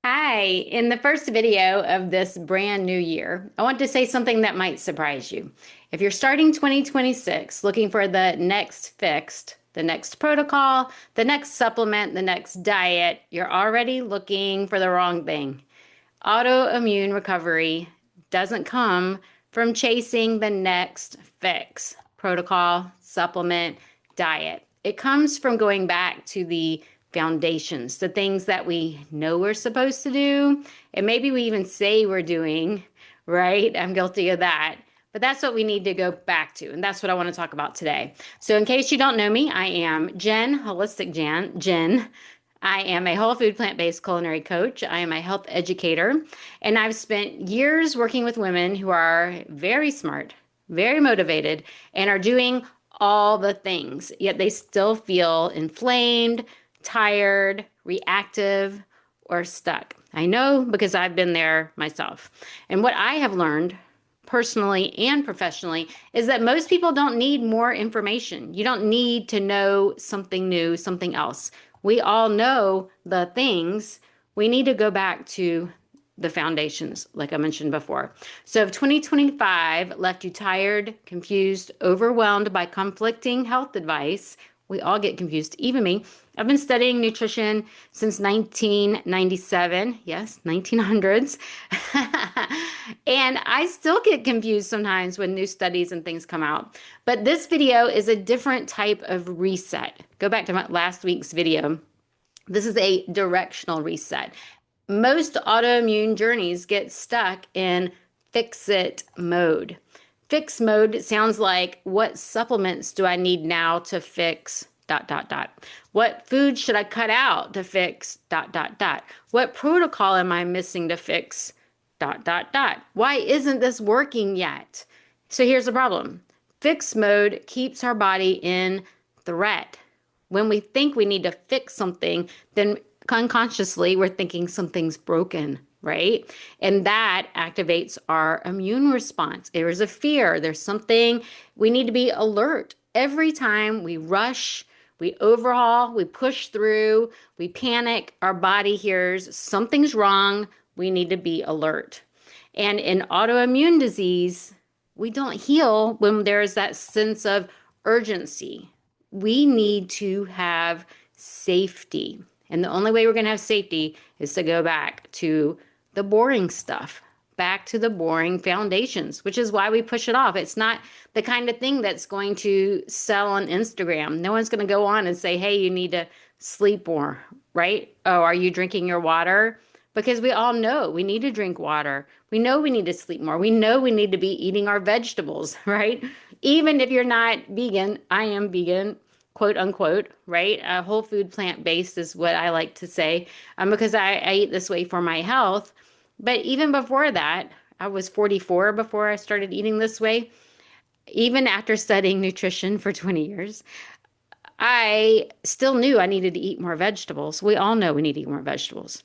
Hi, in the first video of this brand new year, I want to say something that might surprise you. If you're starting 2026 looking for the next fixed, the next protocol, the next supplement, the next diet, you're already looking for the wrong thing. Autoimmune recovery doesn't come from chasing the next fix, protocol, supplement, diet. It comes from going back to the foundations, the things that we know we're supposed to do, and maybe we even say we're doing, right? I'm guilty of that. But that's what we need to go back to. And that's what I want to talk about today. So, in case you don't know me, I am Jen, Holistic Jen. I am a whole food plant-based culinary coach. I am a health educator, and I've spent years working with women who are very smart, very motivated, and are doing all the things, yet they still feel inflamed, tired, reactive, or stuck. I know because I've been there myself. And what I have learned personally and professionally is that most people don't need more information. You don't need to know something new, something else. We all know the things. We need to go back to the foundations, like I mentioned before. So if 2025 left you tired, confused, overwhelmed by conflicting health advice, we all get confused, even me. I've been studying nutrition since 1997. Yes, 1900s. And I still get confused sometimes when new studies and things come out. But this video is a different type of reset. Go back to my last week's video. This is a directional reset. Most autoimmune journeys get stuck in fix it mode. Fix mode sounds like, what supplements do I need now to fix ... What food should I cut out to fix ... What protocol am I missing to fix ... Why isn't this working yet? So here's the problem. Fix mode keeps our body in threat. When we think we need to fix something, then unconsciously we're thinking something's broken, right? And that activates our immune response. There's a fear, there's something, we need to be alert. Every time we rush, we overhaul, we push through, we panic, our body hears something's wrong, we need to be alert. And in autoimmune disease, we don't heal when there's that sense of urgency. We need to have safety. And the only way we're going to have safety is to go back to the boring stuff, back to the boring foundations, which is why we push it off. It's not the kind of thing that's going to sell on Instagram. No one's going to go on and say, hey, you need to sleep more, right? Oh, are you drinking your water? Because we all know we need to drink water. We know we need to sleep more. We know we need to be eating our vegetables, right? Even if you're not vegan, I am vegan, quote unquote, right? Whole food plant-based is what I like to say, because I eat this way for my health. But even before that, I was 44 before I started eating this way. Even after studying nutrition for 20 years, I still knew I needed to eat more vegetables. We all know we need to eat more vegetables.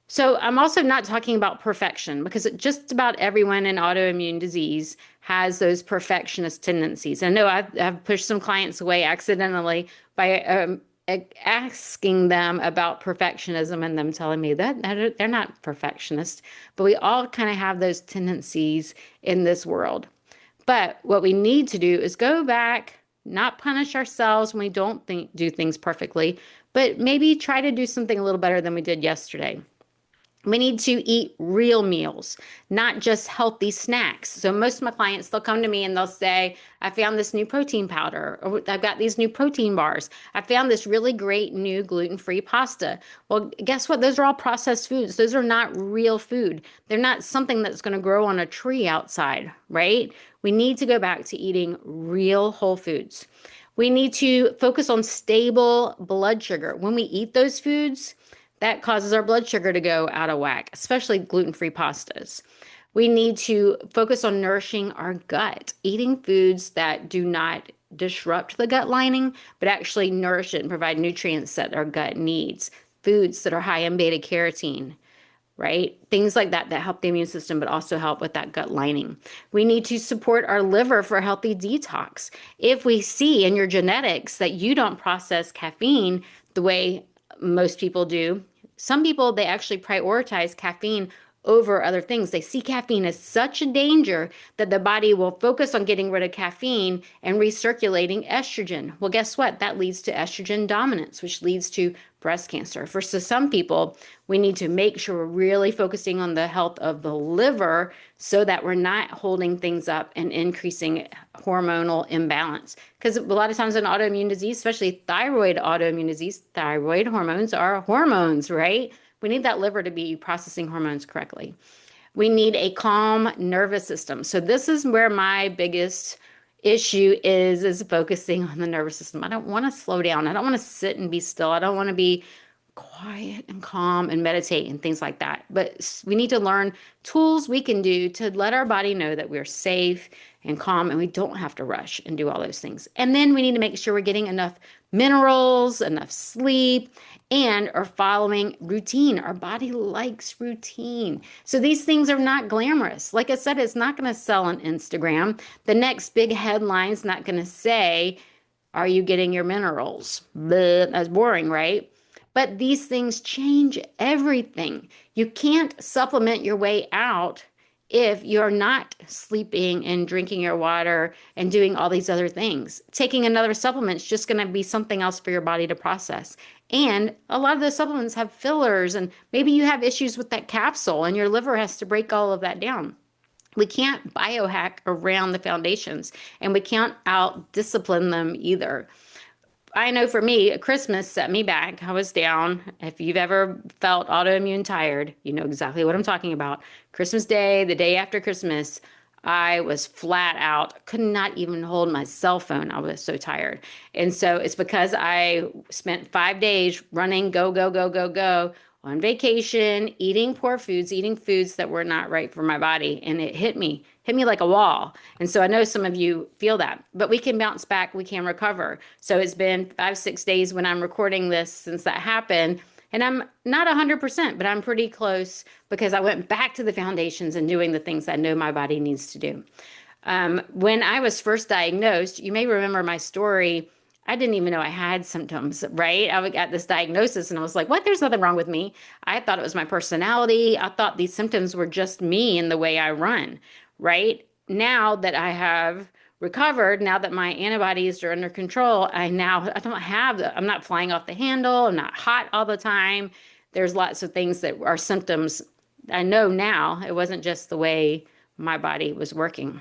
So I'm also not talking about perfection, because just about everyone in autoimmune disease has those perfectionist tendencies. I know I've pushed some clients away accidentally by asking them about perfectionism and them telling me that they're not perfectionists, but we all kind of have those tendencies in this world. But what we need to do is go back, not punish ourselves when we don't do things perfectly, but maybe try to do something a little better than we did yesterday. We need to eat real meals, not just healthy snacks. So most of my clients, they'll come to me and they'll say, I found this new protein powder, or I've got these new protein bars. I found this really great new gluten-free pasta. Well, guess what? Those are all processed foods. Those are not real food. They're not something that's going to grow on a tree outside, right? We need to go back to eating real whole foods. We need to focus on stable blood sugar. When we eat those foods, that causes our blood sugar to go out of whack, especially gluten-free pastas. We need to focus on nourishing our gut, eating foods that do not disrupt the gut lining, but actually nourish it and provide nutrients that our gut needs. Foods that are high in beta carotene, right? Things like that that help the immune system, but also help with that gut lining. We need to support our liver for healthy detox. If we see in your genetics that you don't process caffeine the way most people do, Some people, they actually prioritize caffeine over other things. They see caffeine as such a danger that the body will focus on getting rid of caffeine and recirculating estrogen. Well, guess what? That leads to estrogen dominance, which leads to breast cancer. For some people, we need to make sure we're really focusing on the health of the liver so that we're not holding things up and increasing hormonal imbalance. Because a lot of times in autoimmune disease, especially thyroid autoimmune disease, thyroid hormones are hormones, right? We need that liver to be processing hormones correctly. We need a calm nervous system. So this is where my biggest issue is focusing on the nervous system. I don't want to slow down. I don't want to sit and be still. I don't want to be quiet and calm and meditate and things like that. But we need to learn tools we can do to let our body know that we're safe and calm and we don't have to rush and do all those things. And then we need to make sure we're getting enough minerals, enough sleep, and are following routine. Our body likes routine. So these things are not glamorous. Like I said, it's not going to sell on Instagram. The next big headline's not going to say, are you getting your minerals? Bleh, that's boring, right? But these things change everything. You can't supplement your way out if you're not sleeping and drinking your water and doing all these other things. Taking another supplement is just going to be something else for your body to process. And a lot of those supplements have fillers, and maybe you have issues with that capsule and your liver has to break all of that down. We can't biohack around the foundations, and we can't out discipline them either. I know for me, Christmas set me back. I was down. If you've ever felt autoimmune tired, you know exactly what I'm talking about. Christmas Day, the day after Christmas, I was flat out, could not even hold my cell phone. I was so tired. And so it's because I spent 5 days running, go, go, go, go, go, on vacation, eating poor foods, eating foods that were not right for my body. And it hit me like a wall. And so I know some of you feel that, but we can bounce back, we can recover. So it's been 5, 6 days when I'm recording this since that happened. And I'm not 100%, but I'm pretty close because I went back to the foundations and doing the things I know my body needs to do. When I was first diagnosed, you may remember my story. I didn't even know I had symptoms, right? I got this diagnosis and I was like, what? There's nothing wrong with me. I thought it was my personality. I thought these symptoms were just me and the way I run, right? Now that I have recovered, now that my antibodies are under control, I don't have, I'm not flying off the handle. I'm not hot all the time. There's lots of things that are symptoms. I know now it wasn't just the way my body was working.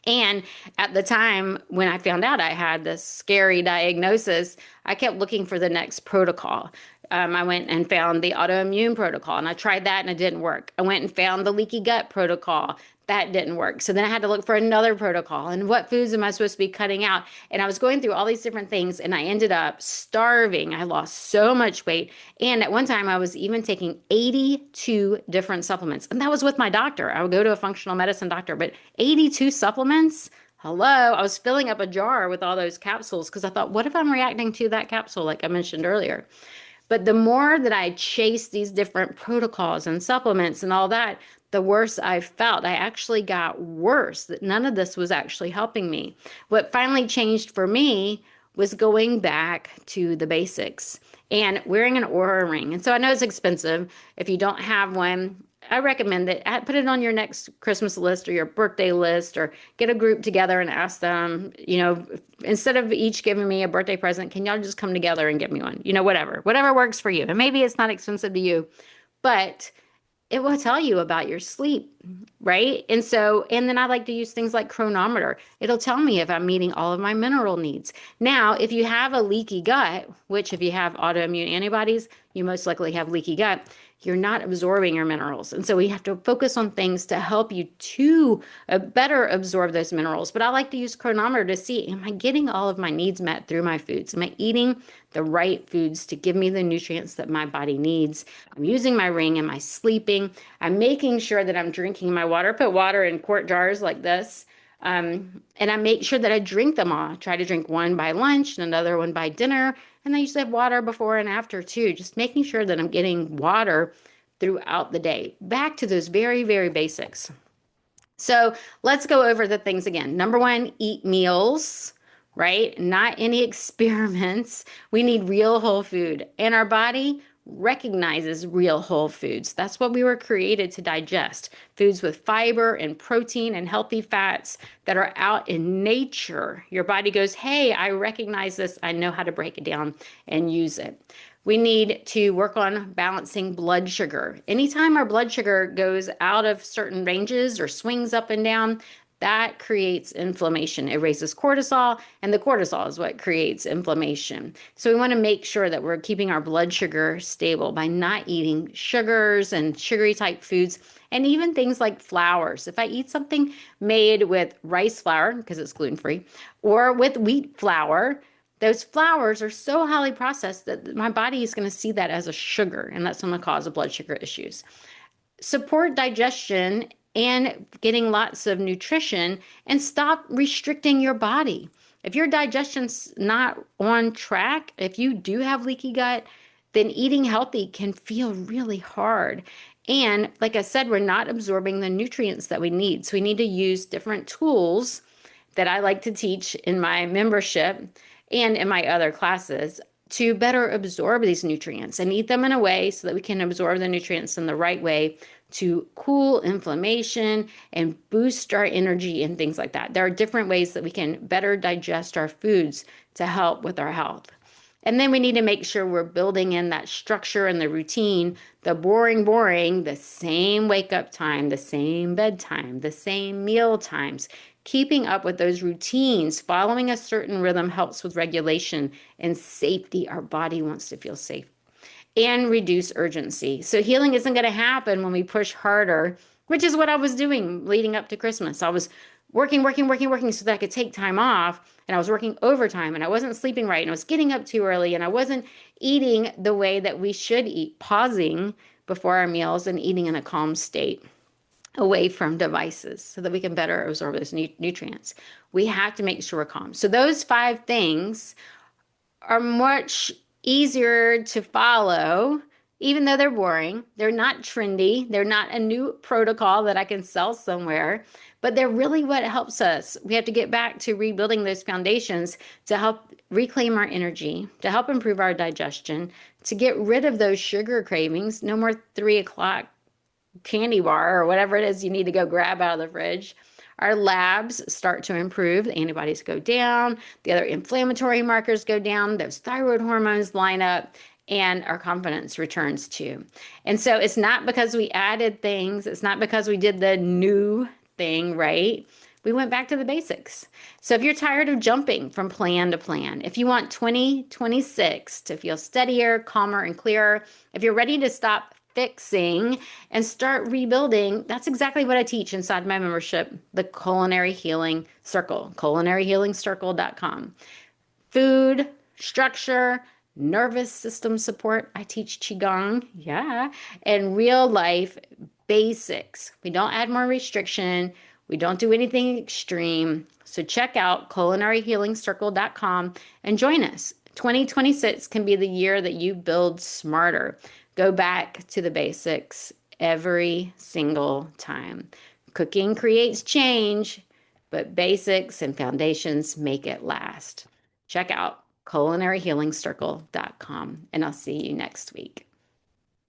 And at the time when I found out I had this scary diagnosis, I kept looking for the next protocol. I went and found the autoimmune protocol and I tried that and it didn't work. I went and found the leaky gut protocol. That didn't work. So then I had to look for another protocol and what foods am I supposed to be cutting out? And I was going through all these different things and I ended up starving. I lost so much weight. And at one time I was even taking 82 different supplements. And that was with my doctor. I would go to a functional medicine doctor, but 82 supplements? Hello, I was filling up a jar with all those capsules because I thought, what if I'm reacting to that capsule like I mentioned earlier? But the more that I chased these different protocols and supplements and all that, the worse I felt. I actually got worse, that none of this was actually helping me. What finally changed for me was going back to the basics and wearing an Aura ring. And so I know it's expensive. If you don't have one, I recommend it. Put it on your next Christmas list or your birthday list, or get a group together and ask them, instead of each giving me a birthday present, can y'all just come together and get me one? Whatever works for you. And maybe it's not expensive to you, but it will tell you about your sleep, right? And then I like to use things like chronometer. It'll tell me if I'm meeting all of my mineral needs. Now, if you have a leaky gut, which if you have autoimmune antibodies, you most likely have leaky gut, you're not absorbing your minerals. And so we have to focus on things to help you to better absorb those minerals. But I like to use chronometer to see, am I getting all of my needs met through my foods? Am I eating the right foods to give me the nutrients that my body needs? I'm using my ring. Am I sleeping? I'm making sure that I'm drinking my water. Put water in quart jars like this. And I make sure that I drink them all. I try to drink one by lunch and another one by dinner. And I usually have water before and after too, just making sure that I'm getting water throughout the day. Back to those very, very basics. So let's go over the things again. Number one, eat meals, right? Not any experiments. We need real whole food. And our body recognizes real whole foods. That's what we were created to digest. Foods with fiber and protein and healthy fats that are out in nature. Your body goes, hey, I recognize this. I know how to break it down and use it. We need to work on balancing blood sugar. Anytime our blood sugar goes out of certain ranges or swings up and down, that creates inflammation. It raises cortisol, and the cortisol is what creates inflammation. So we want to make sure that we're keeping our blood sugar stable by not eating sugars and sugary type foods, and even things like flours. If I eat something made with rice flour, because it's gluten-free, or with wheat flour, those flours are so highly processed that my body is going to see that as a sugar, and that's going to cause blood sugar issues. Support digestion and getting lots of nutrition, and stop restricting your body. If your digestion's not on track, if you do have leaky gut, then eating healthy can feel really hard. And like I said, we're not absorbing the nutrients that we need. So we need to use different tools that I like to teach in my membership and in my other classes to better absorb these nutrients and eat them in a way so that we can absorb the nutrients in the right way to cool inflammation and boost our energy and things like that. There are different ways that we can better digest our foods to help with our health. And then we need to make sure we're building in that structure and the routine, the boring, the same wake up time, the same bedtime, the same meal times. Keeping up with those routines, following a certain rhythm helps with regulation and safety. Our body wants to feel safe. And reduce urgency. So healing isn't going to happen when we push harder, which is what I was doing leading up to Christmas. I was working so that I could take time off, and I was working overtime, and I wasn't sleeping right, and I was getting up too early, and I wasn't eating the way that we should eat, pausing before our meals and eating in a calm state away from devices so that we can better absorb those nutrients. We have to make sure we're calm. So those 5 things are much easier to follow, even though they're boring. They're not trendy. They're not a new protocol that I can sell somewhere, but they're really what helps us. We have to get back to rebuilding those foundations to help reclaim our energy, to help improve our digestion, to get rid of those sugar cravings. No more 3 o'clock candy bar or whatever it is you need to go grab out of the fridge. Our labs start to improve. The antibodies go down. The other inflammatory markers go down. Those thyroid hormones line up, and our confidence returns too. And so it's not because we added things. It's not because we did the new thing, right? We went back to the basics. So if you're tired of jumping from plan to plan, if you want 2026 to feel steadier, calmer, and clearer, if you're ready to stop fixing and start rebuilding, that's exactly what I teach inside my membership, the Culinary Healing Circle, culinaryhealingcircle.com. Food, structure, nervous system support. I teach Qigong, and real life basics. We don't add more restriction. We don't do anything extreme. So check out culinaryhealingcircle.com and join us. 2026 can be the year that you build smarter. Go back to the basics every single time. Cooking creates change, but basics and foundations make it last. Check out culinaryhealingcircle.com, and I'll see you next week.